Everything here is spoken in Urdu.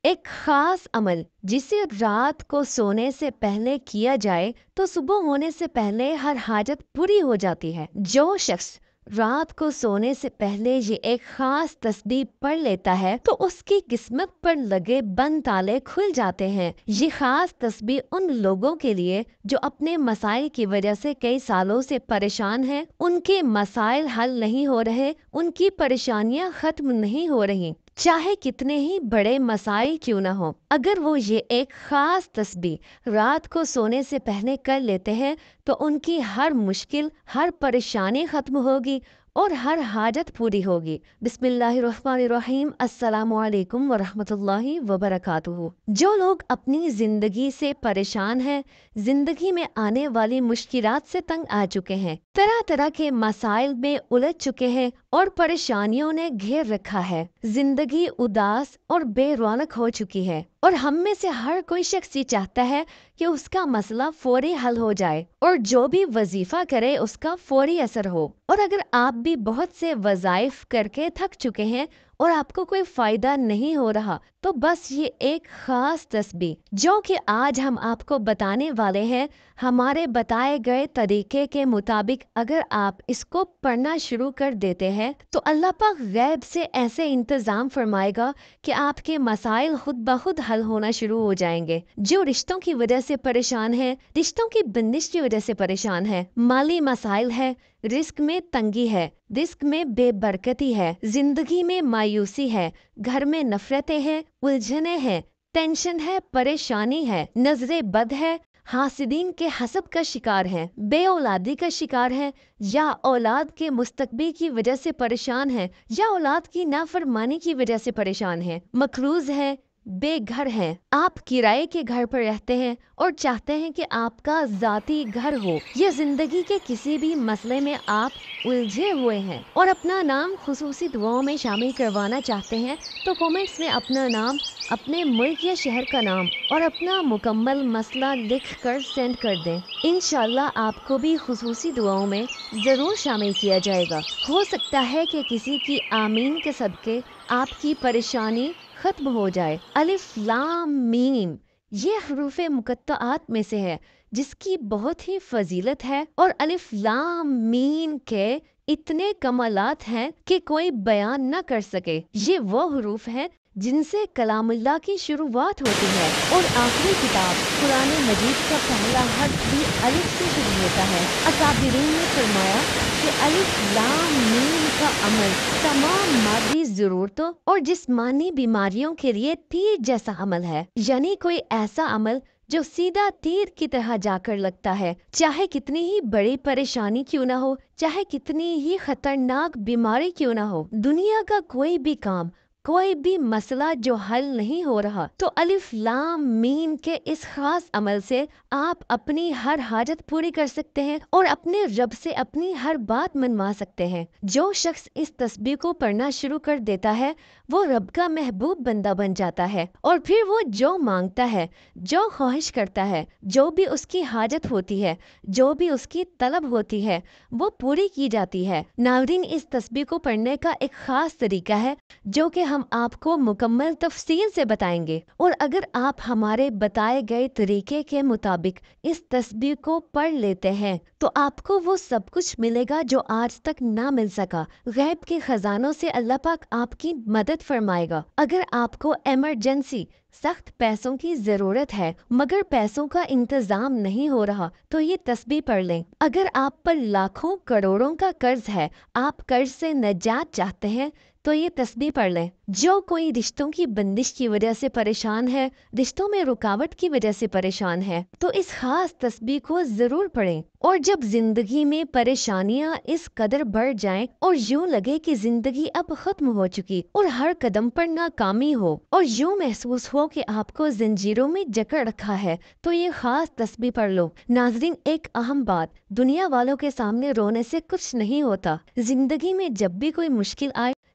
ایک خاص عمل جسے رات کو سونے سے پہلے کیا جائے تو صبح ہونے سے پہلے ہر حاجت پوری ہو جاتی ہے۔ جو شخص رات کو سونے سے پہلے یہ ایک خاص تسبیح پڑھ لیتا ہے تو اس کی قسمت پر لگے بند تالے کھل جاتے ہیں۔ یہ خاص تسبیح ان لوگوں کے لیے جو اپنے مسائل کی وجہ سے کئی سالوں سے پریشان ہیں، ان کے مسائل حل نہیں ہو رہے، ان کی پریشانیاں ختم نہیں ہو رہی، چاہے کتنے ہی بڑے مسائل کیوں نہ ہو۔ اگر وہ یہ ایک خاص تسبیح رات کو سونے سے پہلے کر لیتے ہیں تو ان کی ہر مشکل، ہر پریشانی ختم ہوگی اور ہر حاجت پوری ہوگی۔ بسم اللہ الرحمن الرحیم۔ السلام علیکم ورحمۃ اللہ وبرکاتہ۔ جو لوگ اپنی زندگی سے پریشان ہیں، زندگی میں آنے والی مشکلات سے تنگ آ چکے ہیں، طرح طرح کے مسائل میں الجھ چکے ہیں اور پریشانیوں نے گھیر رکھا ہے، زندگی اداس اور بے رونق ہو چکی ہے، اور ہم میں سے ہر کوئی شخص یہ چاہتا ہے کہ اس کا مسئلہ فوری حل ہو جائے اور جو بھی وظیفہ کرے اس کا فوری اثر ہو۔ اور اگر آپ بھی بہت سے وظائف کر کے تھک چکے ہیں اور آپ کو کوئی فائدہ نہیں ہو رہا تو بس یہ ایک خاص تسبیح جو کہ آج ہم آپ کو بتانے والے ہیں، ہمارے بتائے گئے طریقے کے مطابق اگر آپ اس کو پڑھنا شروع کر دیتے ہیں تو اللہ پاک غیب سے ایسے انتظام فرمائے گا کہ آپ کے مسائل خود بخود حل ہونا شروع ہو جائیں گے۔ جو رشتوں کی وجہ سے پریشان ہیں، رشتوں کی بندش کی وجہ سے پریشان ہیں، مالی مسائل ہے، رزق میں تنگی ہے، رزق میں بے برکتی ہے، زندگی میں مایوسی ہے، گھر میں نفرتیں ہیں، الجھنیں ہیں، ٹینشن ہے، پریشانی ہے، نظر بد ہے، حاسدین کے حسد کا شکار ہیں، بے اولادی کا شکار ہیں، یا اولاد کے مستقبل کی وجہ سے پریشان ہیں، یا اولاد کی نافرمانی کی وجہ سے پریشان ہیں، مقروض ہیں، بے گھر ہیں، آپ کرائے کے گھر پر رہتے ہیں اور چاہتے ہیں کہ آپ کا ذاتی گھر ہو، یا زندگی کے کسی بھی مسئلے میں آپ الجھے ہوئے ہیں اور اپنا نام خصوصی دعاؤں میں شامل کروانا چاہتے ہیں تو کومنٹس میں اپنا نام، اپنے ملک یا شہر کا نام اور اپنا مکمل مسئلہ لکھ کر سینڈ کر دیں۔ انشاءاللہ آپ کو بھی خصوصی دعاؤں میں ضرور شامل کیا جائے گا۔ ہو سکتا ہے کہ کسی کی آمین کے صدقے آپ کی پریشانی ختم ہو جائے۔ الف لام میم یہ حروف مقطعات میں سے ہے جس کی بہت ہی فضیلت ہے، اور الف لام میم کے اتنے کمالات ہیں کہ کوئی بیان نہ کر سکے۔ یہ وہ حروف ہیں جن سے کلام اللہ کی شروعات ہوتی ہے، اور آخری کتاب قرآن مجید کا پہلا حرف بھی الف سے شروع ہوتا ہے۔ اکابرین نے فرمایا کہ الف لام میم کا عمل تمام مادی ضرورتوں اور جسمانی بیماریوں کے لیے تیر جیسا عمل ہے، یعنی کوئی ایسا عمل جو سیدھا تیر کی طرح جا کر لگتا ہے، چاہے کتنی ہی بڑی پریشانی کیوں نہ ہو، چاہے کتنی ہی خطرناک بیماری کیوں نہ ہو، دنیا کا کوئی بھی کام، کوئی بھی مسئلہ جو حل نہیں ہو رہا تو الف لام میم کے اس خاص عمل سے آپ اپنی ہر حاجت پوری کر سکتے ہیں اور اپنے رب سے اپنی ہر بات منوا سکتے ہیں۔ جو شخص اس تسبیح کو پڑھنا شروع کر دیتا ہے وہ رب کا محبوب بندہ بن جاتا ہے، اور پھر وہ جو مانگتا ہے، جو خواہش کرتا ہے، جو بھی اس کی حاجت ہوتی ہے، جو بھی اس کی طلب ہوتی ہے وہ پوری کی جاتی ہے۔ ناظرین، اس تسبیح کو پڑھنے کا ایک خاص طریقہ ہے جو کہ ہم آپ کو مکمل تفصیل سے بتائیں گے، اور اگر آپ ہمارے بتائے گئے طریقے کے مطابق اس تسبیح کو پڑھ لیتے ہیں تو آپ کو وہ سب کچھ ملے گا جو آج تک نہ مل سکا۔ غیب کے خزانوں سے اللہ پاک آپ کی مدد فرمائے گا۔ اگر آپ کو ایمرجنسی سخت پیسوں کی ضرورت ہے مگر پیسوں کا انتظام نہیں ہو رہا تو یہ تسبیح پڑھ لیں۔ اگر آپ پر لاکھوں کروڑوں کا قرض ہے، آپ قرض سے نجات چاہتے ہیں تو یہ تسبیح پڑھ لیں۔ جو کوئی رشتوں کی بندش کی وجہ سے پریشان ہے، رشتوں میں رکاوٹ کی وجہ سے پریشان ہے تو اس خاص تسبیح کو ضرور پڑھیں، اور جب زندگی میں پریشانیاں اس قدر بڑھ جائیں اور یوں لگے کہ زندگی اب ختم ہو چکی اور ہر قدم پر ناکامی ہو اور یوں محسوس ہو کہ آپ کو زنجیروں میں جکڑ رکھا ہے تو یہ خاص تسبیح پڑھ لو۔ ناظرین، ایک اہم بات، دنیا والوں کے سامنے رونے سے کچھ نہیں ہوتا۔ زندگی میں جب بھی کوئی مشکل آئے،